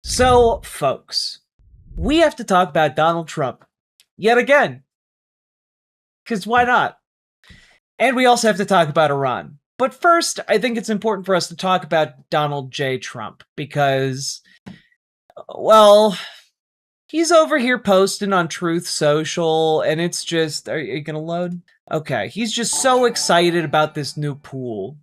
So, folks, we have to talk about Donald Trump yet again, because why not? And we also have to talk about Iran. But first, I think it's important for us to talk about Donald J. Trump because, well, he's over here posting on Truth Social, and it's just, are you gonna load? Okay, he's just so excited about this new pool,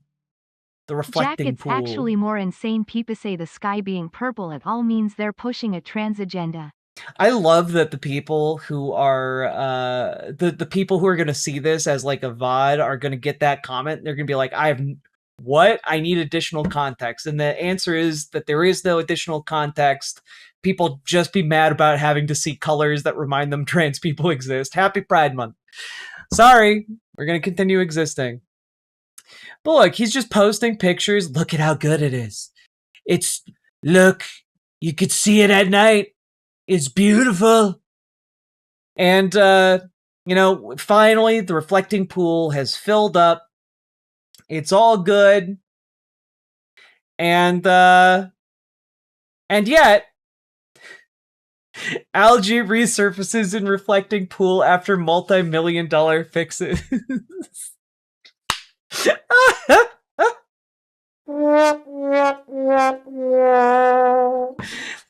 the Jack, reflecting it's pool. actually more insane. People say the sky being purple at all means they're pushing a trans agenda. I love that the people who are the people who are going to see this as like a VOD are going to get that comment. They're going to be like, what? I need additional context." And the answer is that there is no additional context. People just be mad about having to see colors that remind them trans people exist. Happy Pride Month. Sorry, we're going to continue existing. But look, he's just posting pictures. Look at how good it is. Look, you could see it at night. It's beautiful. And, finally, the reflecting pool has filled up. It's all good. And yet, algae resurfaces in reflecting pool after multi-million-dollar fixes.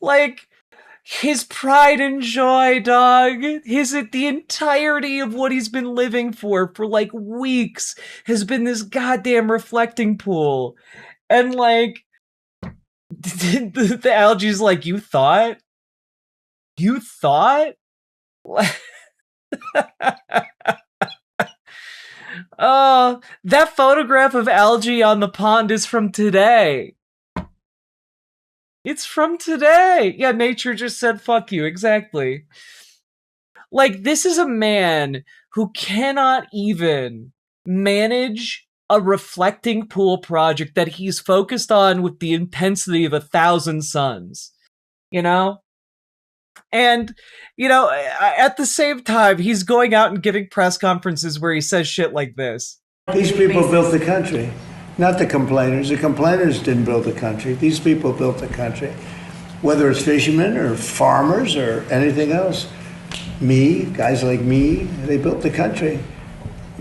Like, his pride and joy, dog. The entirety of what he's been living for like weeks has been this goddamn reflecting pool. And like, the algae's like, you thought? You thought? Oh, that photograph of algae on the pond is from today. It's from today. Yeah, nature just said fuck you. Exactly. Like, this is a man who cannot even manage a reflecting pool project that he's focused on with the intensity of 1,000 suns. You know? And, at the same time, he's going out and giving press conferences where he says shit like this. These people built the country, not the complainers. The complainers didn't build the country. These people built the country, whether it's fishermen or farmers or anything else. Guys like me, they built the country.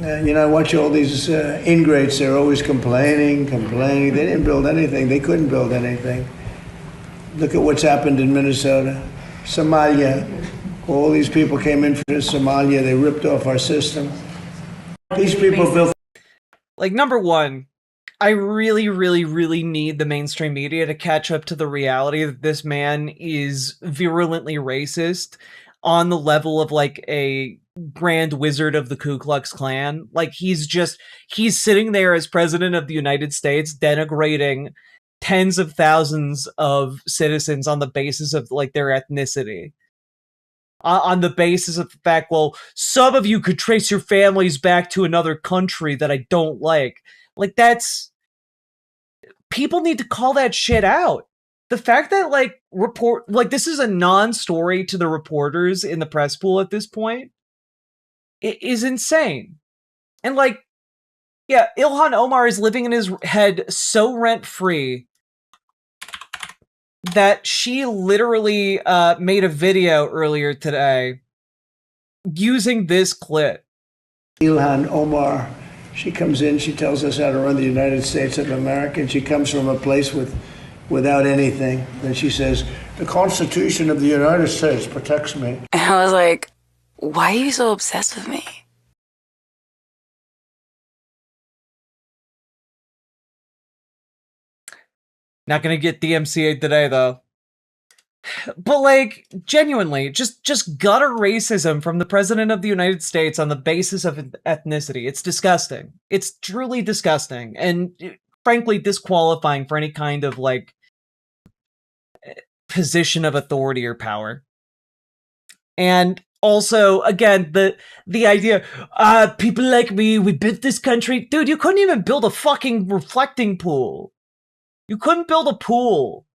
I watch all these ingrates. They're always complaining. They didn't build anything. They couldn't build anything. Look at what's happened in Minnesota, Somalia. All these people came in from Somalia. They ripped off our system. These people built. Like, number one, I really, really, really need the mainstream media to catch up to the reality that this man is virulently racist on the level of like a grand wizard of the Ku Klux Klan. Like, he's sitting there as president of the United States denigrating tens of thousands of citizens on the basis of like their ethnicity. On the basis of the fact, well, some of you could trace your families back to another country that I don't like. Like, people need to call that shit out. The fact that this is a non-story to the reporters in the press pool at this point, it is insane. And yeah, Ilhan Omar is living in his head so rent-free that she literally made a video earlier today using this clip. Ilhan Omar, she comes in, she tells us how to run the United States of America, and she comes from a place without anything. Then she says, the Constitution of the United States protects me. And I was like, why are you so obsessed with me? Not gonna get DMCA'd today, though. But genuinely, just gutter racism from the president of the United States on the basis of ethnicity. It's disgusting. It's truly disgusting, and frankly disqualifying for any kind of position of authority or power. And also, again, the idea, people like me, we built this country. Dude, you couldn't even build a fucking reflecting pool. You couldn't build a pool.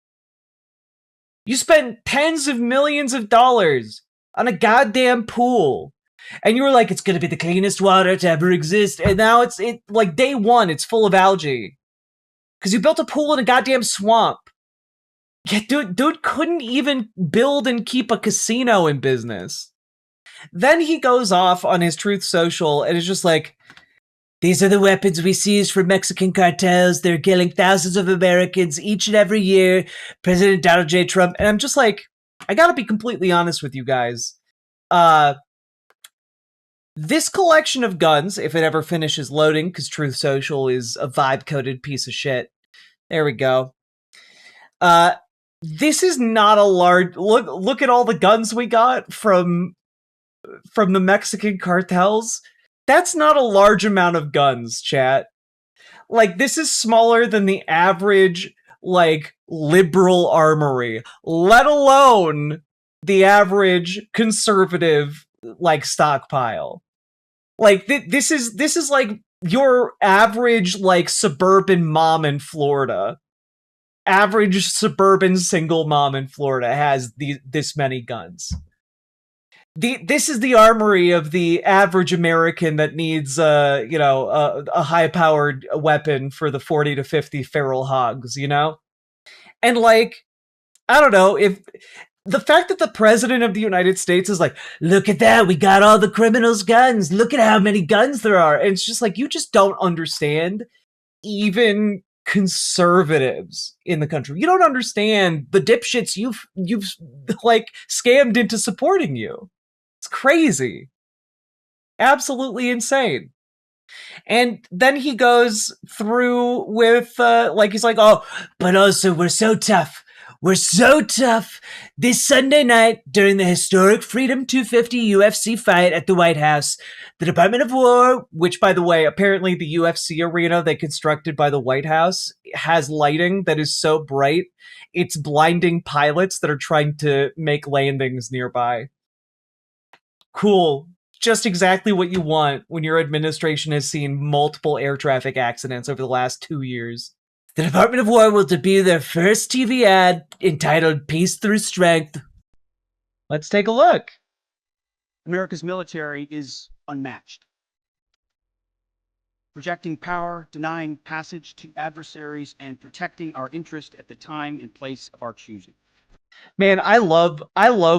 You spent tens of millions of dollars on a goddamn pool. And you were like, it's gonna be the cleanest water to ever exist. And now day one, it's full of algae. Because you built a pool in a goddamn swamp. Yeah, dude couldn't even build and keep a casino in business. Then he goes off on his Truth Social and is just like, these are the weapons we seized from Mexican cartels. They're killing thousands of Americans each and every year. President Donald J. Trump. And I'm just like, I gotta be completely honest with you guys. This collection of guns, if it ever finishes loading, because Truth Social is a vibe-coded piece of shit. There we go. This is not a large... Look at all the guns we got from the Mexican cartels. That's not a large amount of guns, chat. Like, this is smaller than the average, like, liberal armory, let alone the average conservative, like, stockpile. Like, this is like your average, like, suburban mom in Florida. Average suburban single mom in Florida has this many guns. This is the armory of the average American that needs, a high-powered weapon for the 40 to 50 feral hogs, you know? And, like, I don't know, if the fact that the president of the United States is like, look at that, we got all the criminals' guns, look at how many guns there are. And it's just like, you just don't understand even conservatives in the country. You don't understand the dipshits you've like scammed into supporting you. It's crazy. Absolutely insane. And then he goes through with, he's like, oh, but also we're so tough. We're so tough. This Sunday night, during the historic Freedom 250 UFC fight at the White House, the Department of War, which, by the way, apparently the UFC arena they constructed by the White House has lighting that is so bright, it's blinding pilots that are trying to make landings nearby. Cool. Just exactly what you want when your administration has seen multiple air traffic accidents over the last 2 years. The Department of War will debut their first TV ad entitled Peace Through Strength. Let's take a look. America's military is unmatched. Projecting power, denying passage to adversaries, and protecting our interest at the time and place of our choosing. Man, I love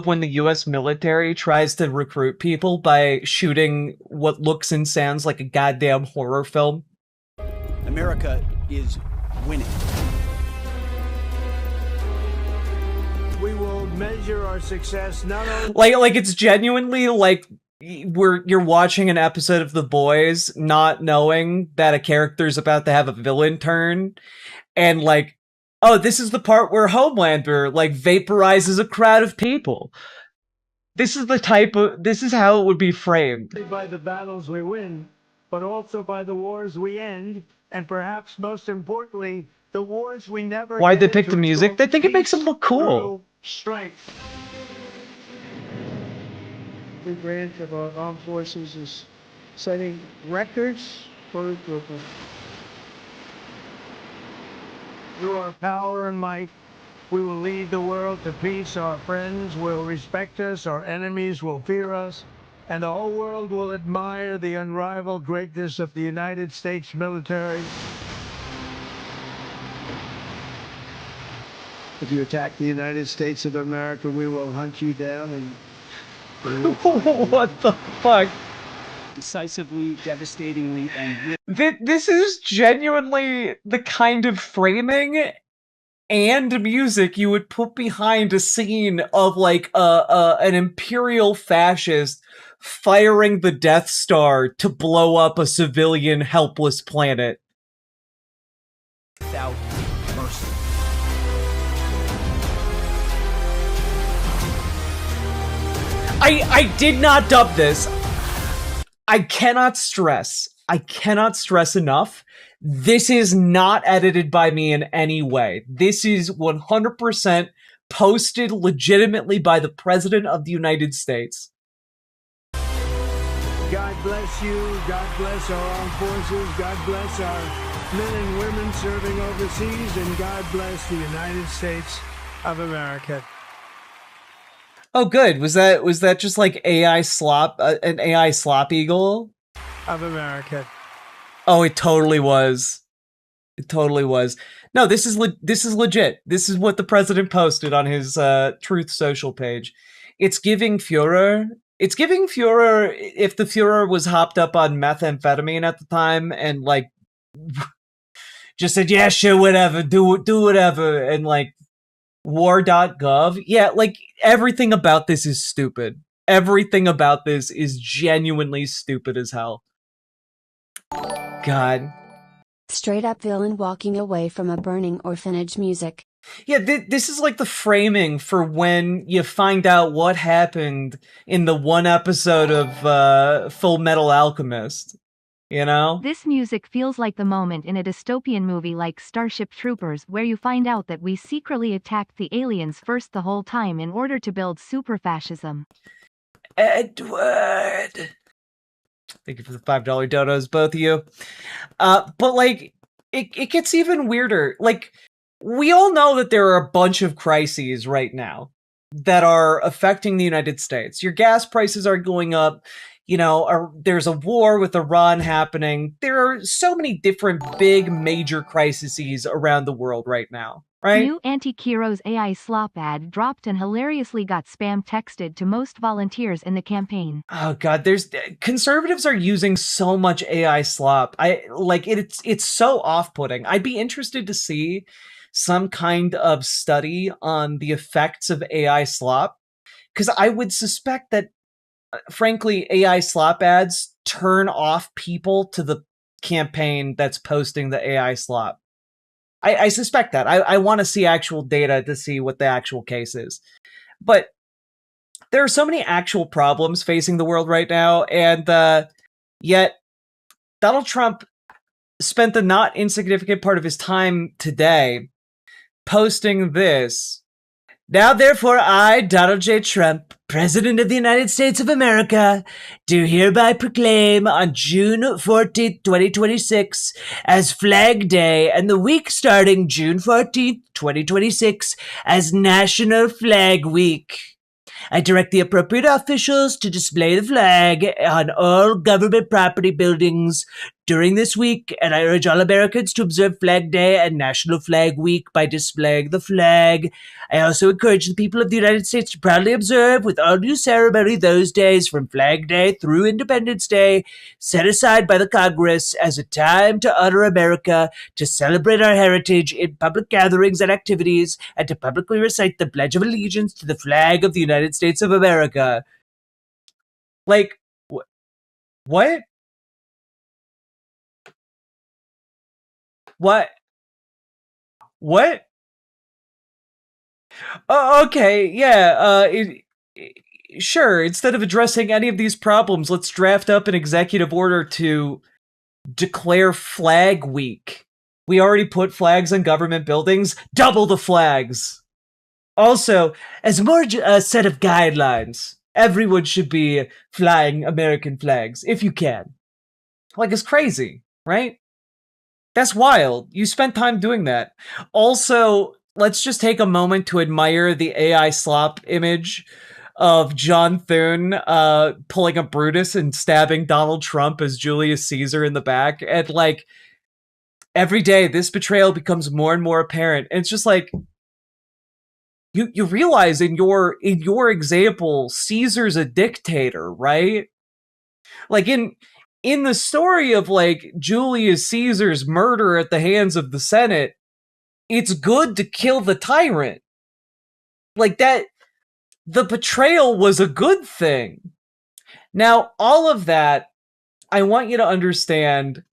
when the US military tries to recruit people by shooting what looks and sounds like a goddamn horror film. America is winning. We will measure our success not only... Like it's genuinely like you're watching an episode of The Boys not knowing that a character's about to have a villain turn, and like, oh, this is the part where Homelander, like, vaporizes a crowd of people. This is how it would be framed. By the battles we win, but also by the wars we end, and perhaps most importantly, the wars we never... Why'd they pick the music? They think it makes them look cool. Strength. The branch of our armed forces is setting records for recruitment. Through our power and might, we will lead the world to peace. Our friends will respect us, our enemies will fear us, and the whole world will admire the unrivaled greatness of the United States military. If you attack the United States of America, we will hunt you down and... What the fuck? Decisively, devastatingly, and... This is genuinely the kind of framing and music you would put behind a scene of, like, an imperial fascist firing the Death Star to blow up a civilian, helpless planet. Without mercy. I did not dub this. I cannot stress enough, this is not edited by me in any way. This is 100% posted legitimately by the President of the United States. God bless you, God bless our armed forces, God bless our men and women serving overseas, and God bless the United States of America. Oh, good. Was that just like AI slop, an AI slop eagle? Of America. Oh, it totally was. It totally was. No, this is legit. This is what the president posted on his Truth Social page. It's giving Führer. It's giving Führer if the Führer was hopped up on methamphetamine at the time and like just said, yeah, sure, whatever, do whatever, and like war.gov. Yeah, like everything about this is stupid. Everything about this is genuinely stupid as hell. God. Straight up villain walking away from a burning orphanage music. Yeah, this is like the framing for when you find out what happened in the one episode of Full Metal Alchemist. You know? This music feels like the moment in a dystopian movie like Starship Troopers where you find out that we secretly attacked the aliens first the whole time in order to build super-fascism. Edward! Thank you for the $5 donos, both of you. But like, it gets even weirder. Like, we all know that there are a bunch of crises right now that are affecting the United States. Your gas prices are going up. You know, there's a war with Iran happening. There are so many different big major crises around the world right now, right? New anti-Kiro's AI slop ad dropped and hilariously got spam texted to most volunteers in the campaign. Oh god, conservatives are using so much AI slop. It's so off-putting. I'd be interested to see some kind of study on the effects of AI slop, because I would suspect that frankly, AI slop ads turn off people to the campaign that's posting the AI slop. I suspect that. I want to see actual data to see what the actual case is. But there are so many actual problems facing the world right now, and yet Donald Trump spent the not insignificant part of his time today posting this. Now, therefore, I, Donald J. Trump, President of the United States of America, do hereby proclaim on June 14th, 2026, as Flag Day, and the week starting June 14th, 2026, as National Flag Week. I direct the appropriate officials to display the flag on all government property buildings during this week, and I urge all Americans to observe Flag Day and National Flag Week by displaying the flag. I also encourage the people of the United States to proudly observe with all due ceremony those days from Flag Day through Independence Day, set aside by the Congress as a time to honor America, to celebrate our heritage in public gatherings and activities, and to publicly recite the Pledge of Allegiance to the flag of the United States of America. Like, what? What? What? Oh, okay, yeah, sure, instead of addressing any of these problems, let's draft up an executive order to declare Flag Week. We already put flags on government buildings, double the flags. Also, as more a set of guidelines, everyone should be flying American flags, if you can. Like, it's crazy, right? That's wild. You spent time doing that. Also, let's just take a moment to admire the AI slop image of John Thune pulling a Brutus and stabbing Donald Trump as Julius Caesar in the back. And like, every day this betrayal becomes more and more apparent. And it's just like, you realize in your example, Caesar's a dictator, right? Like in the story of like Julius Caesar's murder at the hands of the Senate, it's good to kill the tyrant. Like that, the betrayal was a good thing. Now, all of that, I want you to understand,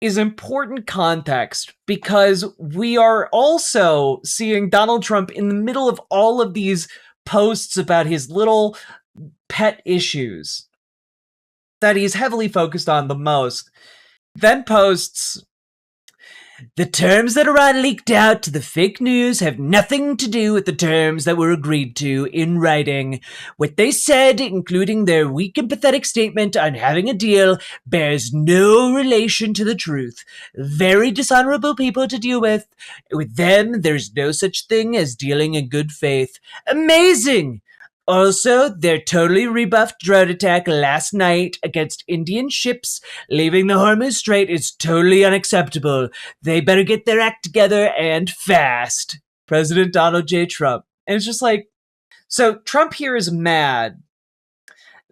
is important context because we are also seeing Donald Trump in the middle of all of these posts about his little pet issues that he's heavily focused on the most, then posts, the terms that Iran leaked out to the fake news have nothing to do with the terms that were agreed to in writing. What they said, including their weak and pathetic statement on having a deal, bears no relation to the truth. Very dishonorable people to deal with. With them, there's no such thing as dealing in good faith. Amazing! Also, their totally rebuffed drone attack last night against Indian ships leaving the Hormuz Strait is totally unacceptable. They better get their act together and fast. President Donald J. Trump. And it's just like, so Trump here is mad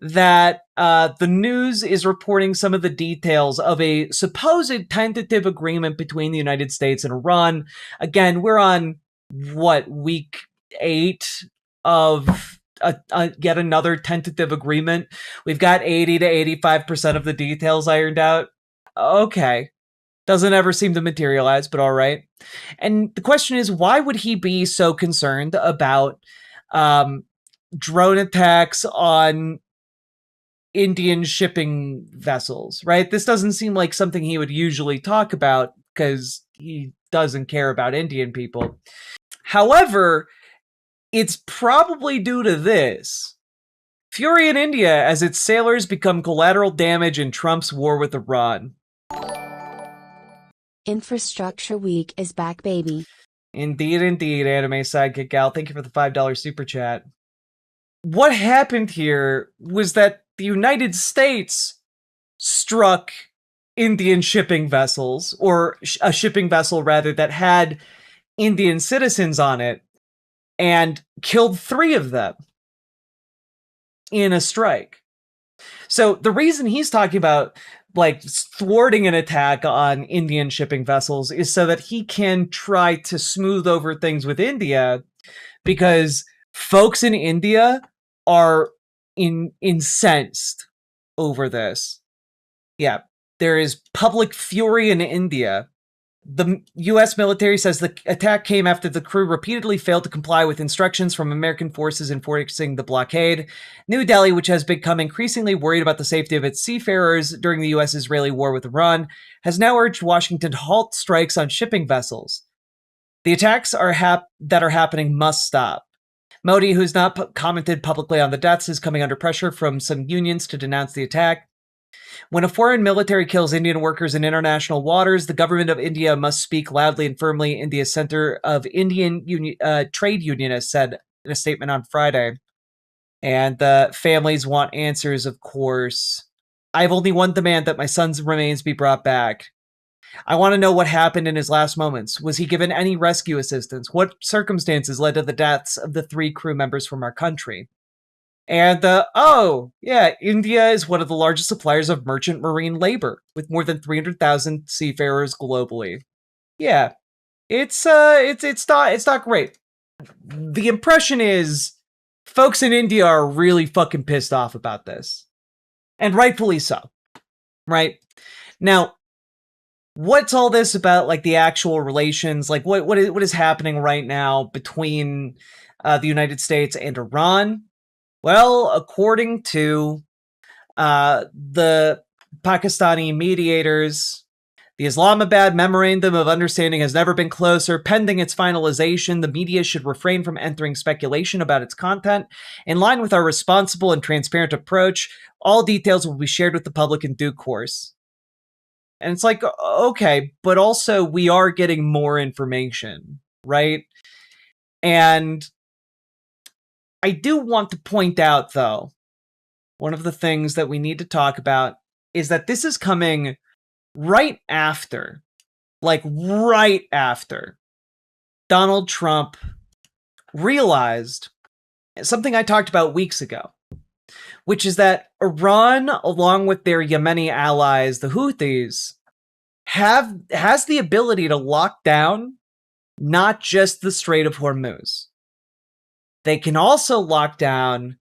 that the news is reporting some of the details of a supposed tentative agreement between the United States and Iran. Again, we're on, week 8 of yet another tentative agreement. We've got 80 to 85% of the details ironed out. Okay. Doesn't ever seem to materialize, but all right. And the question is, why would he be so concerned about drone attacks on Indian shipping vessels, right? This doesn't seem like something he would usually talk about because he doesn't care about Indian people. However, it's probably due to this. Fury in India as its sailors become collateral damage in Trump's war with Iran. Infrastructure Week is back, baby. Indeed, Anime Sidekick Gal. Thank you for the $5 super chat. What happened here was that the United States struck Indian shipping vessels, or a shipping vessel rather, that had Indian citizens on it, and killed 3 of them in a strike. So the reason he's talking about like thwarting an attack on Indian shipping vessels is so that he can try to smooth over things with India, because folks in India are incensed over this. Yeah, there is public fury in India. The U.S. military says the attack came after the crew repeatedly failed to comply with instructions from American forces enforcing the blockade. New Delhi, which has become increasingly worried about the safety of its seafarers during the U.S.-Israeli war with Iran, has now urged Washington to halt strikes on shipping vessels. The attacks that are happening must stop. Modi, who's not commented publicly on the deaths, is coming under pressure from some unions to denounce the attack. When a foreign military kills Indian workers in international waters, the government of India must speak loudly and firmly, India's Center of Indian Trade Unionists said in a statement on Friday. And the families want answers, of course. I have only one demand: that my son's remains be brought back. I want to know what happened in his last moments. Was he given any rescue assistance? What circumstances led to the deaths of the 3 crew members from our country? And, India is one of the largest suppliers of merchant marine labor, with more than 300,000 seafarers globally. Yeah, it's not great. The impression is folks in India are really fucking pissed off about this. And rightfully so. Right? Now, what's all this about, like, the actual relations? Like, what is happening right now between the United States and Iran? Well, according to the Pakistani mediators, the Islamabad Memorandum of Understanding has never been closer. Pending its finalization, the media should refrain from entering speculation about its content. In line with our responsible and transparent approach, all details will be shared with the public in due course. And it's like, okay, but also we are getting more information, right? And I do want to point out, though, one of the things that we need to talk about is that this is coming right after Donald Trump realized something I talked about weeks ago, which is that Iran, along with their Yemeni allies, the Houthis, has the ability to lock down not just the Strait of Hormuz. They can also lock down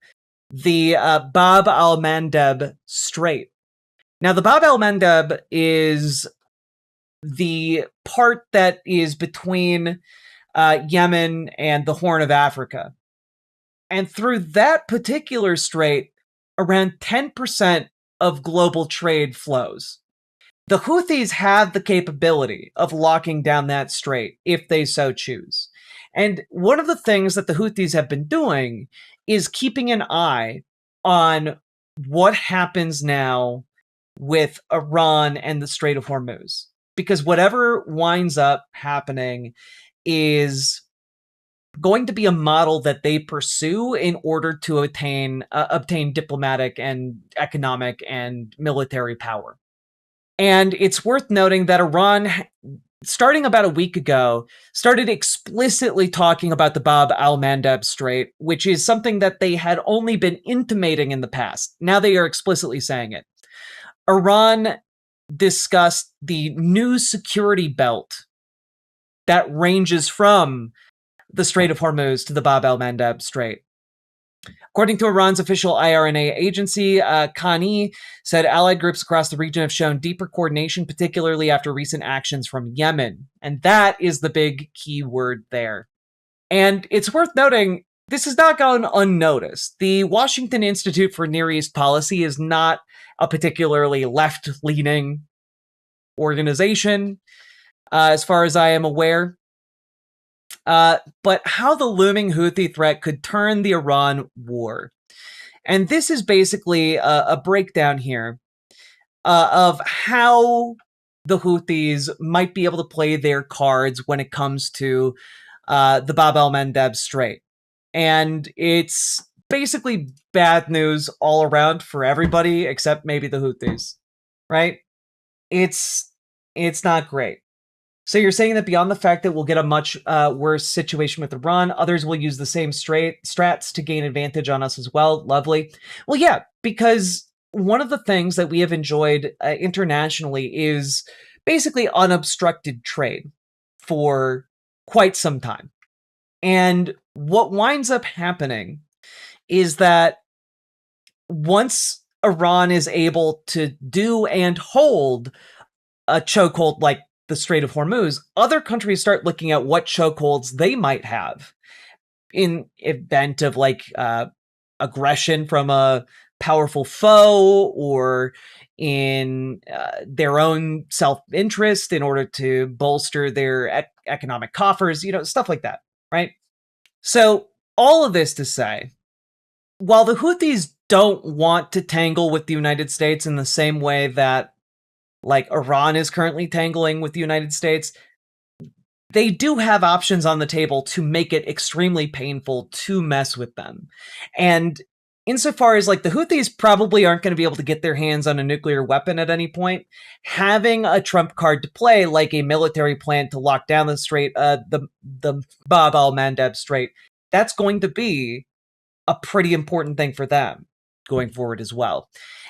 the Bab al-Mandeb Strait. Now, the Bab al-Mandeb is the part that is between Yemen and the Horn of Africa. And through that particular strait, around 10% of global trade flows. The Houthis have the capability of locking down that strait if they so choose. And one of the things that the Houthis have been doing is keeping an eye on what happens now with Iran and the Strait of Hormuz. Because whatever winds up happening is going to be a model that they pursue in order to obtain diplomatic and economic and military power. And it's worth noting that Iran, starting about a week ago, started explicitly talking about the Bab al-Mandeb Strait, which is something that they had only been intimating in the past. Now they are explicitly saying it. Iran discussed the new security belt that ranges from the Strait of Hormuz to the Bab al-Mandeb Strait. According to Iran's official IRNA agency, Khani said allied groups across the region have shown deeper coordination, particularly after recent actions from Yemen. And that is the big key word there. And it's worth noting, this has not gone unnoticed. The Washington Institute for Near East Policy is not a particularly left-leaning organization, as far as I am aware. But how the looming Houthi threat could turn the Iran war. And this is basically a breakdown here of how the Houthis might be able to play their cards when it comes to the Bab al-Mandeb Strait. And it's basically bad news all around for everybody except maybe the Houthis, right? It's not great. So you're saying that beyond the fact that we'll get a much worse situation with Iran, others will use the same strats to gain advantage on us as well. Lovely. Well, yeah, because one of the things that we have enjoyed internationally is basically unobstructed trade for quite some time. And what winds up happening is that once Iran is able to do and hold a chokehold like the Strait of Hormuz, other countries start looking at what chokeholds they might have in event of aggression from a powerful foe, or in their own self-interest in order to bolster their economic coffers, stuff like that, right? So all of this to say, while the Houthis don't want to tangle with the United States in the same way that Iran is currently tangling with the United States, they do have options on the table to make it extremely painful to mess with them. And insofar as the Houthis probably aren't going to be able to get their hands on a nuclear weapon at any point, having a trump card to play, like a military plan to lock down the strait, the Bab al-Mandeb Strait, that's going to be a pretty important thing for them going forward as well.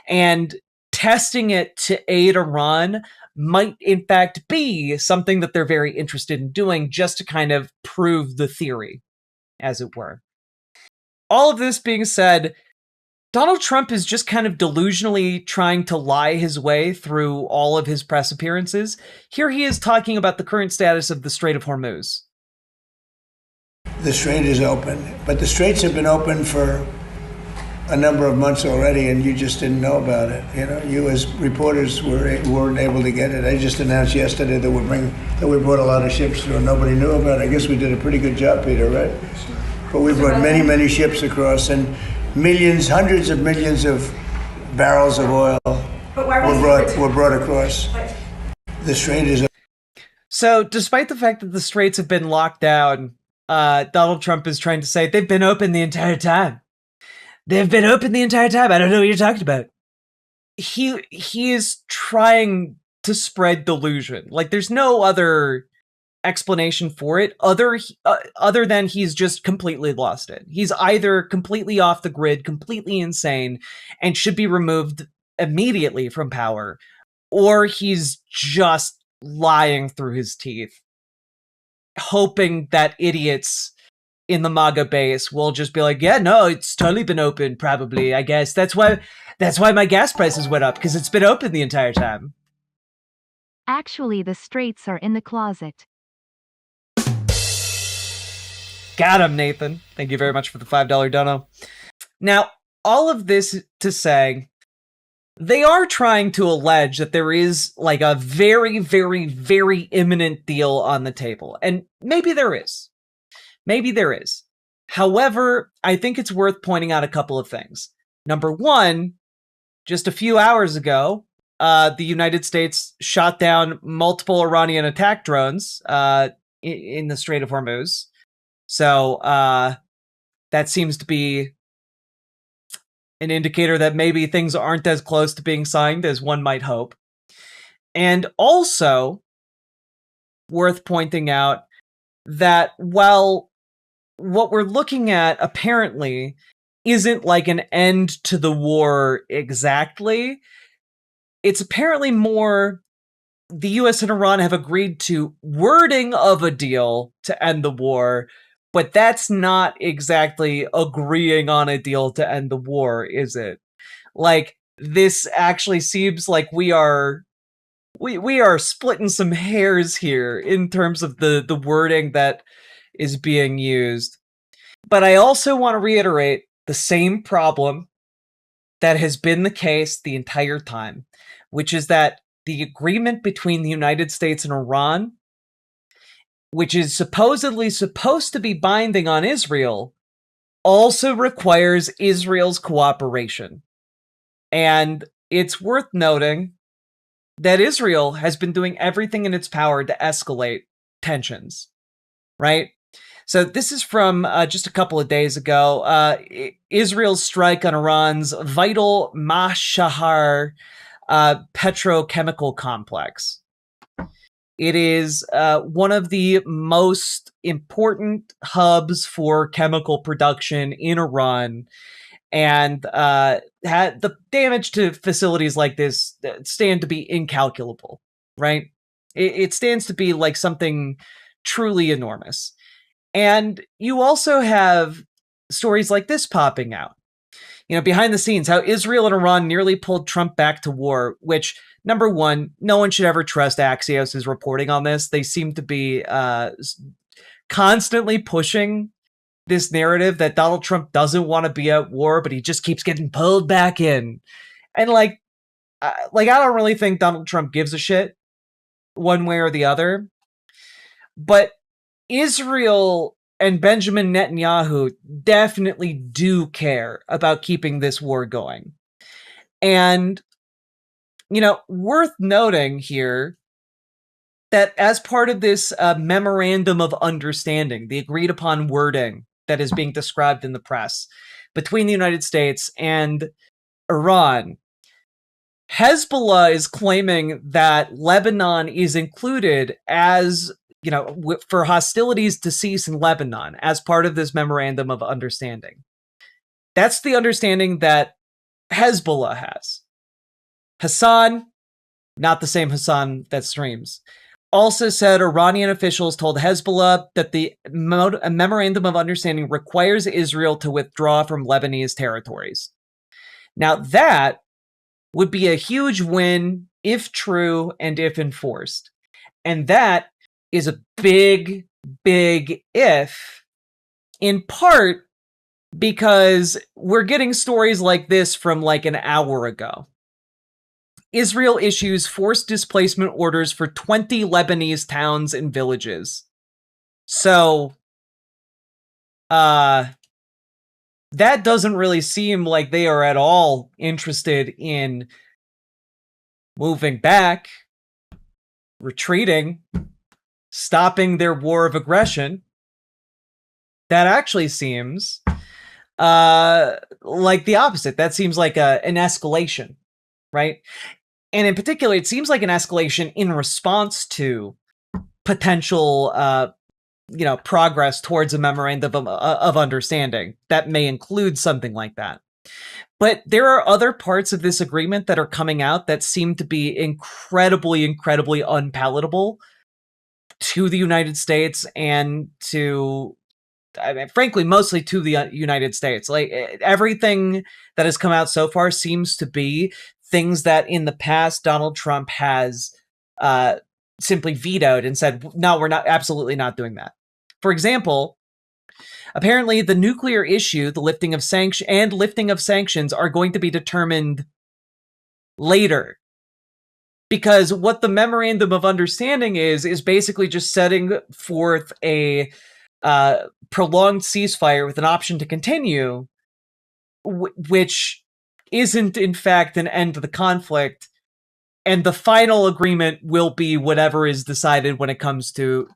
And testing it to aid Iran might, in fact, be something that they're very interested in doing, just to kind of prove the theory, as it were. All of this being said, Donald Trump is just kind of delusionally trying to lie his way through all of his press appearances. Here he is talking about the current status of the Strait of Hormuz. The strait is open, but the straits have been open for a number of months already, and you just didn't know about it. You as reporters weren't able to get it. I just announced yesterday that we brought a lot of ships through, and nobody knew about it. I guess we did a pretty good job, Peter, right? But we brought many ships across, and millions, hundreds of millions of barrels of oil were brought across. The strait is open. So, despite the fact that the straits have been locked down, Donald Trump is trying to say they've been open the entire time. They've been open the entire time. I don't know what you're talking about. He is trying to spread delusion. There's no other explanation for it other than he's just completely lost it. He's either completely off the grid, completely insane, and should be removed immediately from power, or he's just lying through his teeth, hoping that idiots in the MAGA base will just be like, yeah, no, it's totally been open, probably, I guess. That's why my gas prices went up, because it's been open the entire time. Actually, the straits are in the closet. Got him, Nathan. Thank you very much for the $5 dono. Now, all of this to say, they are trying to allege that there is a very, very, very imminent deal on the table. And maybe there is. Maybe there is. However, I think it's worth pointing out a couple of things. Number one, just a few hours ago, the United States shot down multiple Iranian attack drones in the Strait of Hormuz. So that seems to be an indicator that maybe things aren't as close to being signed as one might hope. And also worth pointing out that while what we're looking at apparently isn't like an end to the war exactly, it's apparently more the US and Iran have agreed to wording of a deal to end the war, but that's not exactly agreeing on a deal to end the war, is it? Like, this actually seems like we are splitting some hairs here in terms of the wording that is being used. But I also want to reiterate the same problem that has been the case the entire time, which is that the agreement between the United States and Iran, which is supposedly supposed to be binding on Israel, also requires Israel's cooperation. And it's worth noting that Israel has been doing everything in its power to escalate tensions, right? So this is from just a couple of days ago. Israel's strike on Iran's vital Mashahar petrochemical complex. It is one of the most important hubs for chemical production in Iran, and the damage to facilities like this stand to be incalculable, right? It stands to be like something truly enormous. And you also have stories like this popping out. Behind the scenes, how Israel and Iran nearly pulled Trump back to war, which, number one, no one should ever trust Axios' reporting on this. They seem to be constantly pushing this narrative that Donald Trump doesn't want to be at war, but he just keeps getting pulled back in. And I don't really think Donald Trump gives a shit one way or the other. But Israel and Benjamin Netanyahu definitely do care about keeping this war going. And, worth noting here that as part of this memorandum of understanding, the agreed upon wording that is being described in the press between the United States and Iran, Hezbollah is claiming that Lebanon is included as, for hostilities to cease in Lebanon as part of this memorandum of understanding. That's the understanding that Hezbollah has. Hassan, not the same Hassan that streams, also said Iranian officials told Hezbollah that the memorandum of understanding requires Israel to withdraw from Lebanese territories. Now, that would be a huge win if true and if enforced. And that is a big, big if, in part because we're getting stories like this from like an hour ago. Israel issues forced displacement orders for 20 Lebanese towns and villages. So, that doesn't really seem like they are at all interested in moving back, retreating, stopping their war of aggression. That actually seems like the opposite. That seems like an escalation, right? And in particular, it seems like an escalation in response to potential, progress towards a memorandum of understanding that may include something like that. But there are other parts of this agreement that are coming out that seem to be incredibly, incredibly unpalatable to the United States and to, frankly, mostly to the United States. Like, everything that has come out so far seems to be things that in the past Donald Trump has simply vetoed and said, no, we're not, absolutely not doing that. For example, apparently the nuclear issue, the lifting of sanctions are going to be determined later. Because what the memorandum of understanding is basically just setting forth a prolonged ceasefire with an option to continue, which isn't in fact an end to the conflict, and the final agreement will be whatever is decided when it comes to,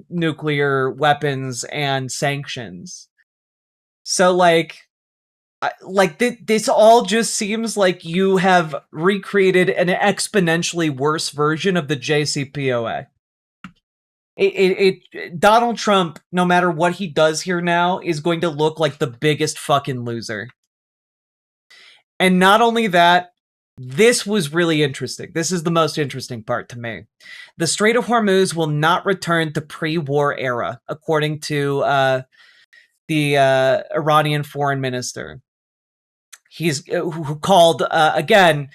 nuclear weapons and sanctions. So this all just seems like you have recreated an exponentially worse version of the JCPOA. Donald Trump, no matter what he does here now, is going to look like the biggest fucking loser. And not only that, this was really interesting. This is the most interesting part to me. The Strait of Hormuz will not return to pre-war era, according to the Iranian foreign minister. He's who called, again,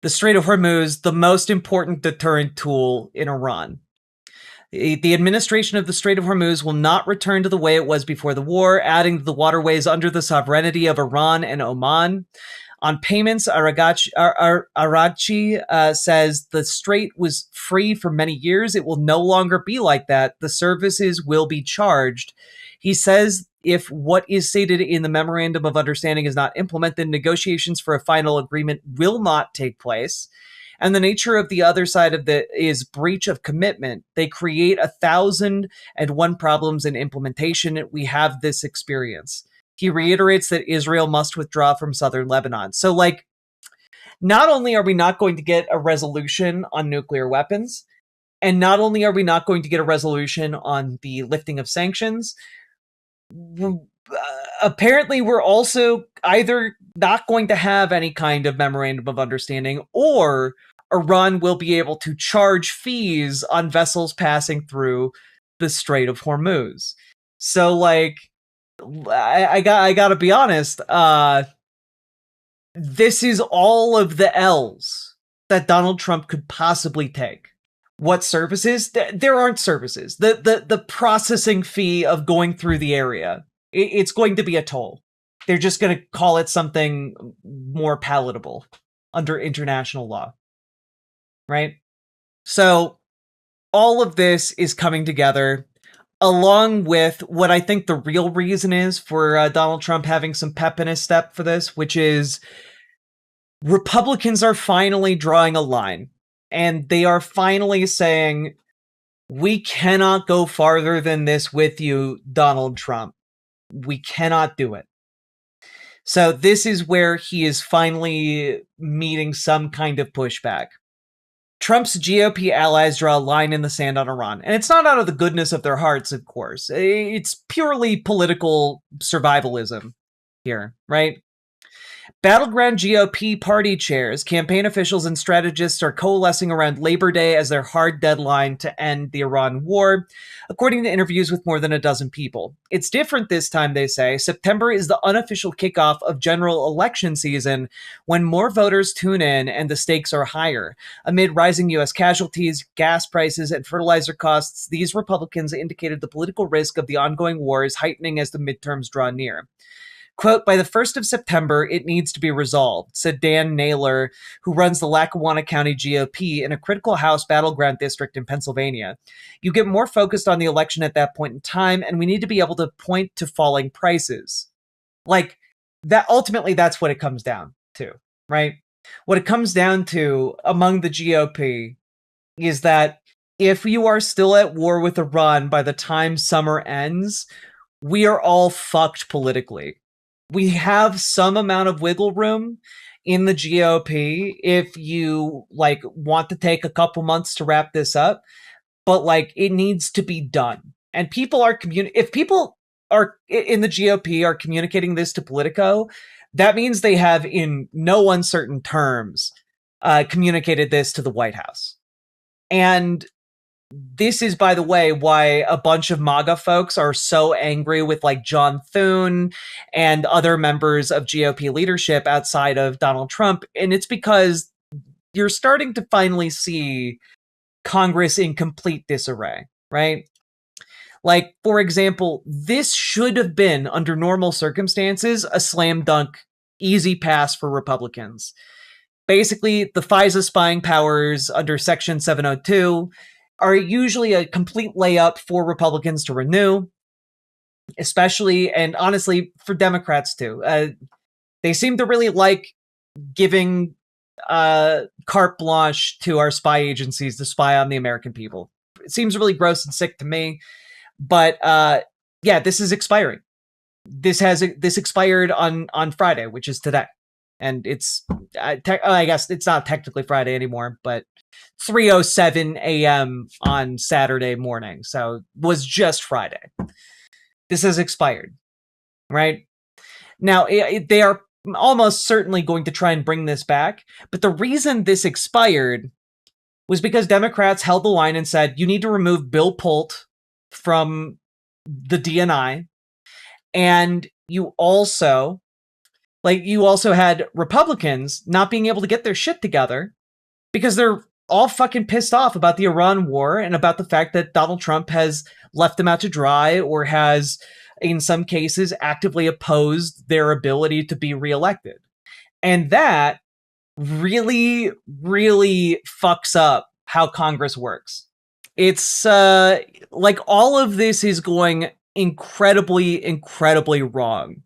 the Strait of Hormuz the most important deterrent tool in Iran. The administration of the Strait of Hormuz will not return to the way it was before the war, adding the waterways under the sovereignty of Iran and Oman. On payments, Aragchi says the strait was free for many years. It will no longer be like that. The services will be charged. He says if what is stated in the Memorandum of Understanding is not implemented, negotiations for a final agreement will not take place. And the nature of the other side of is breach of commitment. They create 1,001 problems in implementation. We have this experience. He reiterates that Israel must withdraw from southern Lebanon. So, not only are we not going to get a resolution on nuclear weapons, and not only are we not going to get a resolution on the lifting of sanctions, apparently we're also either not going to have any kind of memorandum of understanding, or Iran will be able to charge fees on vessels passing through the Strait of Hormuz. So, I gotta be honest, this is all of the L's that Donald Trump could possibly take. What services? There aren't services. The processing fee of going through the area, it's going to be a toll. They're just going to call it something more palatable under international law. Right? So all of this is coming together, along with what I think the real reason is for Donald Trump having some pep in his step for this, which is Republicans are finally drawing a line, and they are finally saying, we cannot go farther than this with you, Donald Trump. We cannot do it. So this is where he is finally meeting some kind of pushback. Trump's GOP allies draw a line in the sand on Iran. And it's not out of the goodness of their hearts, of course. It's purely political survivalism here, right? Battleground GOP party chairs, campaign officials, and strategists are coalescing around Labor Day as their hard deadline to end the Iran war, according to interviews with more than a dozen people. It's different this time, they say. September is the unofficial kickoff of general election season, when more voters tune in and the stakes are higher. Amid rising U.S. casualties, gas prices, and fertilizer costs, these Republicans indicated the political risk of the ongoing war is heightening as the midterms draw near. Quote, by the 1st of September, it needs to be resolved, said Dan Naylor, who runs the Lackawanna County GOP in a critical House battleground district in Pennsylvania. You get more focused on the election at that point in time, and we need to be able to point to falling prices. That, ultimately, that's what it comes down to, right? What it comes down to among the GOP is that if you are still at war with Iran by the time summer ends, we are all fucked politically. We have some amount of wiggle room in the GOP if you want to take a couple months to wrap this up, but it needs to be done. And people are if people are in the GOP are communicating this to Politico, that means they have in no uncertain terms communicated this to the White House. And this is, by the way, why a bunch of MAGA folks are so angry with John Thune and other members of GOP leadership outside of Donald Trump. And it's because you're starting to finally see Congress in complete disarray, right? For example, this should have been, under normal circumstances, a slam dunk, easy pass for Republicans. Basically, the FISA spying powers under Section 702 are usually a complete layup for Republicans to renew, especially, and honestly, for Democrats too. They seem to really like giving carte blanche to our spy agencies to spy on the American people. seems really gross and sick to me. But yeah, this is expiring. This expired on Friday, which is today. And it's, I guess it's not technically Friday anymore, but 3:07 a.m. on Saturday morning. So it was just Friday. This has expired, right? Now, they are almost certainly going to try and bring this back. But the reason this expired was because Democrats held the line and said, you need to remove Bill Pulte from the DNI. And you also had Republicans not being able to get their shit together because they're all fucking pissed off about the Iran war and about the fact that Donald Trump has left them out to dry or has, in some cases, actively opposed their ability to be reelected. And that really, really fucks up how Congress works. It's like all of this is going incredibly, incredibly wrong.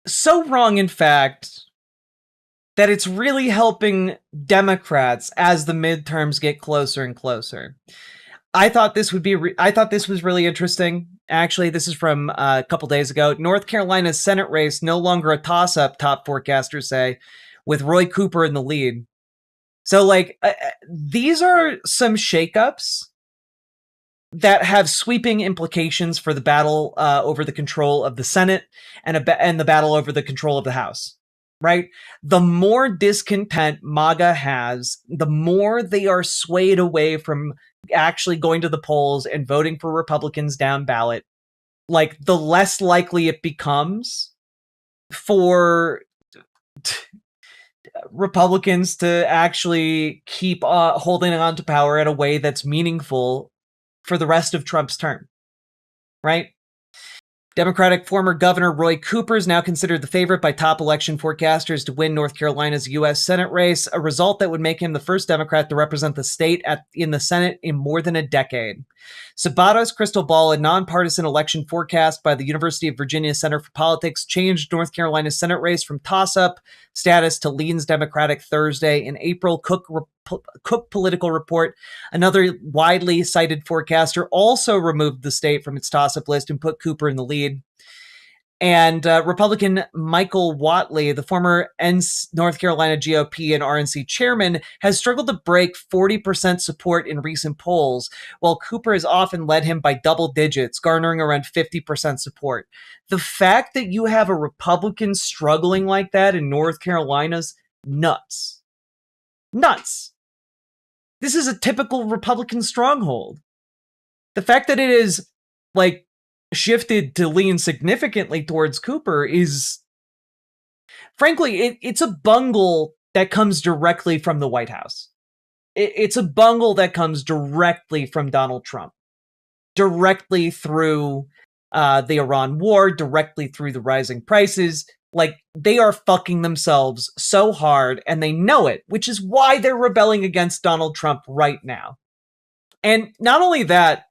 So wrong, in fact, that it's really helping Democrats as the midterms get closer and closer. I thought this was really interesting. Actually, this is from a couple days ago. North Carolina's Senate race no longer a toss-up, top forecasters say, with Roy Cooper in the lead. So, like, these are some shakeups that have sweeping implications for the battle over the control of the Senate and the battle over the control of the House, right? The more discontent MAGA has, the more they are swayed away from actually going to the polls and voting for Republicans down ballot, like the less likely it becomes for Republicans to actually keep holding on to power in a way that's meaningful for the rest of Trump's term, right? Democratic former Governor Roy Cooper is now considered the favorite by top election forecasters to win North Carolina's U.S. Senate race, a result that would make him the first Democrat to represent the state in the Senate in more than a decade. Sabato's crystal ball, a nonpartisan election forecast by the University of Virginia Center for Politics, changed North Carolina's Senate race from toss-up status to leans Democratic Thursday. In April, Cook Political Report, another widely cited forecaster, also removed the state from its toss-up list and put Cooper in the lead. And Republican Michael Whatley, the former North Carolina GOP and RNC chairman, has struggled to break 40% support in recent polls, while Cooper has often led him by double digits, garnering around 50% support. The fact that you have a Republican struggling like that in North Carolina's nuts. Nuts. This is a typical Republican stronghold. The fact that it is, like, shifted to lean significantly towards Cooper is, frankly, it's a bungle that comes directly from the White House. It's a bungle that comes directly from Donald Trump, directly through the Iran war, directly through the rising prices. Like, they are fucking themselves so hard, and they know it, which is why they're rebelling against Donald Trump right now. And not only that,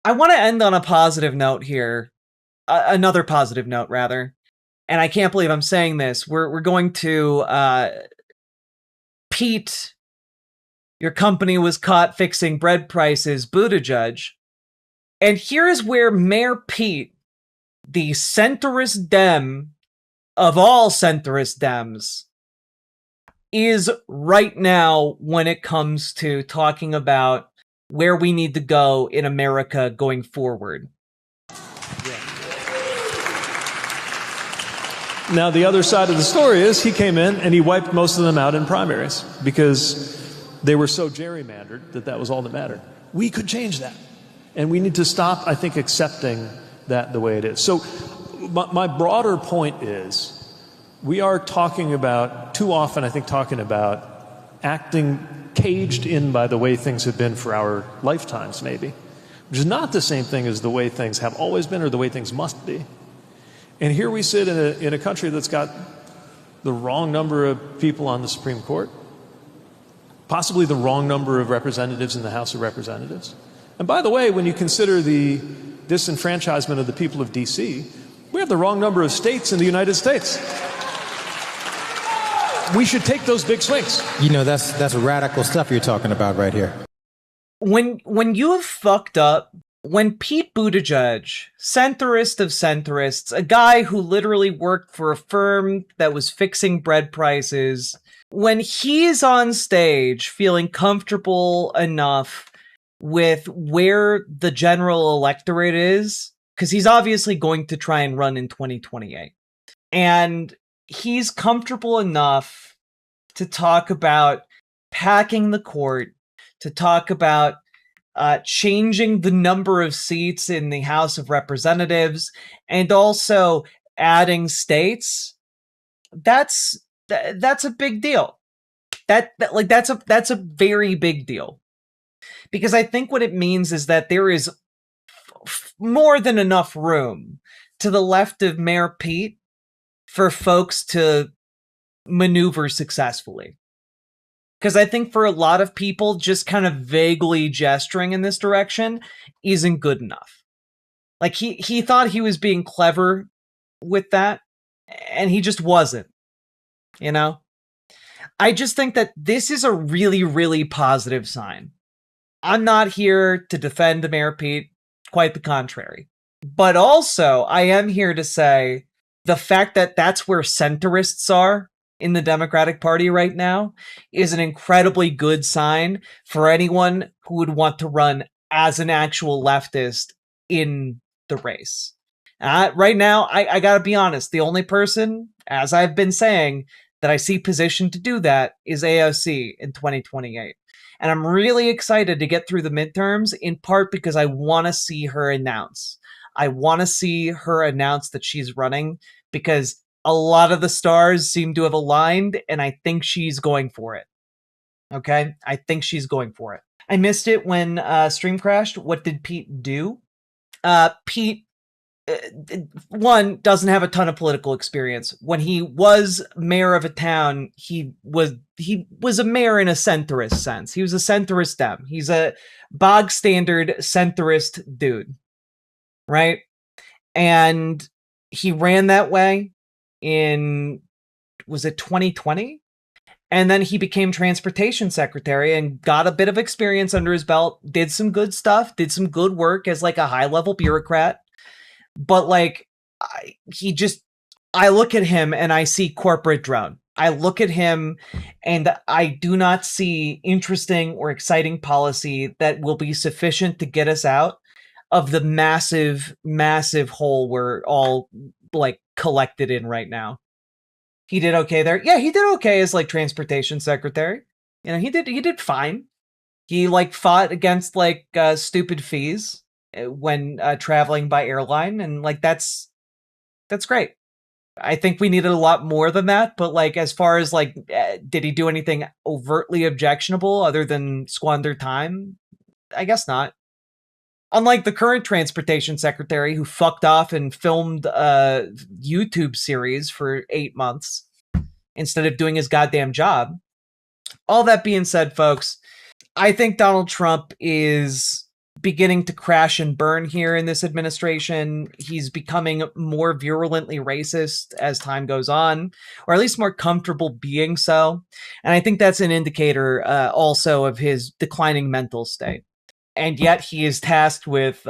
I want to end on a positive note here. Another positive note, rather. And I can't believe I'm saying this. We're going to Pete, your company was caught fixing bread prices, Buttigieg. And here is where Mayor Pete, the centrist Dem of all centrist Dems, is right now when it comes to talking about where we need to go in America going forward. Now, the other side of the story is he came in and he wiped most of them out in primaries because they were so gerrymandered that was all that mattered. We could change that. And we need to stop, I think, accepting that the way it is. So my broader point is we are talking about, too often, I think, talking about acting caged in by the way things have been for our lifetimes, maybe, which is not the same thing as the way things have always been or the way things must be. And here we sit in a country that's got the wrong number of people on the Supreme Court, possibly the wrong number of representatives in the House of Representatives. And by the way, when you consider the disenfranchisement of the people of D.C., we have the wrong number of states in the United States. We should take those big swings. You know, that's radical stuff you're talking about right here. when you have fucked up, when Pete Buttigieg, centrist of centrists, a guy who literally worked for a firm that was fixing bread prices, when he's on stage feeling comfortable enough with where the general electorate is, because he's obviously going to try and run in 2028, and he's comfortable enough to talk about packing the court, to talk about changing the number of seats in the House of Representatives, and also adding states. That's a big deal. That's a very big deal, because I think what it means is that there is more than enough room to the left of Mayor Pete for folks to maneuver successfully. Because I think for a lot of people, just kind of vaguely gesturing in this direction isn't good enough. Like, he thought he was being clever with that, and he just wasn't, you know? I just think that this is a really, really positive sign. I'm not here to defend Mayor Pete, quite the contrary. But also, I am here to say the fact that that's where centrists are in the Democratic Party right now is an incredibly good sign for anyone who would want to run as an actual leftist in the race. Right now, I gotta be honest, the only person, as I've been saying, that I see positioned to do that is AOC in 2028. And I'm really excited to get through the midterms, in part because I want to see her announce. I want to see her announce that she's running, because a lot of the stars seem to have aligned, and I think she's going for it. Okay? I think she's going for it. I missed it when stream crashed. What did Pete do? Pete, one, doesn't have a ton of political experience. When he was mayor of a town, he was a mayor in a centrist sense. He was a centrist Dem. He's a bog standard centrist dude, right? And he ran that way in, was it 2020? And then he became transportation secretary and got a bit of experience under his belt, did some good stuff, did some good work as like a high level bureaucrat. But like, I look at him and I see corporate drone. I look at him and I do not see interesting or exciting policy that will be sufficient to get us out of the massive, massive hole we're all like collected in right now. He did okay there. Yeah, he did okay as like transportation secretary. You know, he did fine. He like fought against like stupid fees when traveling by airline, and like that's great. I think we needed a lot more than that, but like as far as like did he do anything overtly objectionable other than squander time? I guess not. Unlike the current transportation secretary who fucked off and filmed a YouTube series for 8 months instead of doing his goddamn job. All that being said, folks, I think Donald Trump is beginning to crash and burn here in this administration. He's becoming more virulently racist as time goes on, or at least more comfortable being so. And I think that's an indicator also of his declining mental state. And yet he is tasked with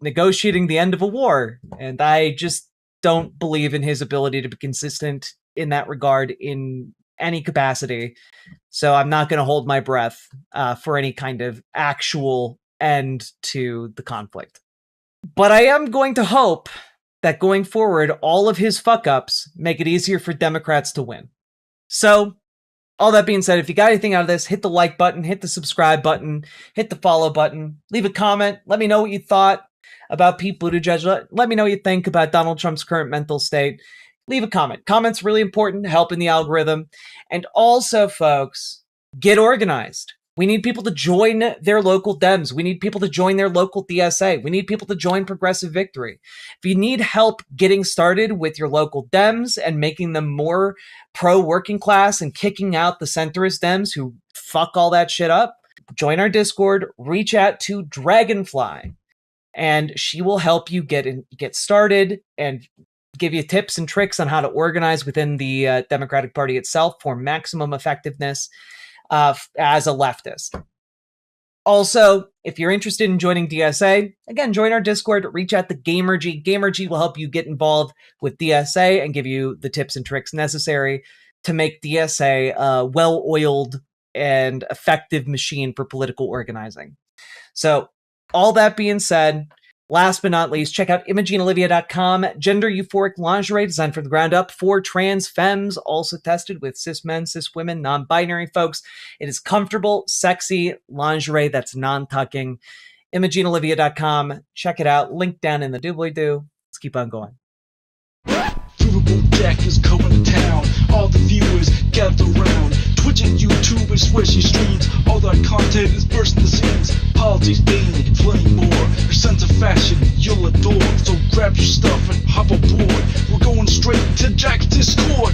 negotiating the end of a war. And I just don't believe in his ability to be consistent in that regard in any capacity. So I'm not going to hold my breath for any kind of actual end to the conflict. But I am going to hope that going forward, all of his fuck-ups make it easier for Democrats to win. So, all that being said, if you got anything out of this, hit the like button, hit the subscribe button, hit the follow button, leave a comment, let me know what you thought about Pete Buttigieg, let me know what you think about Donald Trump's current mental state. Leave a comment. Comments really important, helping the algorithm. And also, folks, get organized. We need people to join their local Dems. We need people to join their local DSA. We need people to join Progressive Victory. If you need help getting started with your local Dems and making them more pro-working class and kicking out the centrist Dems who fuck all that shit up, join our Discord, reach out to Dragonfly, and she will help you get started and give you tips and tricks on how to organize within the Democratic Party itself for maximum effectiveness as a leftist. Also, if you're interested in joining DSA, again, join our Discord, reach out to GamerG. GamerG will help you get involved with DSA and give you the tips and tricks necessary to make DSA a well-oiled and effective machine for political organizing. So, all that being said, last but not least, check out ImogeneOlivia.com. Gender euphoric lingerie designed from the ground up for trans femmes, also tested with cis men, cis women, non-binary folks. It is comfortable, sexy lingerie that's non-tucking. ImogeneOlivia.com. Check it out. Link down in the doobly-doo. Let's keep on going. Riverboat deck is coming to town. All the viewers gather round. Twitch and YouTube and swishy streams. All that content is bursting the scenes. Politics, gaming, and plenty more. Your sense of fashion you'll adore. So grab your stuff and hop aboard. We're going straight to Jack's Discord.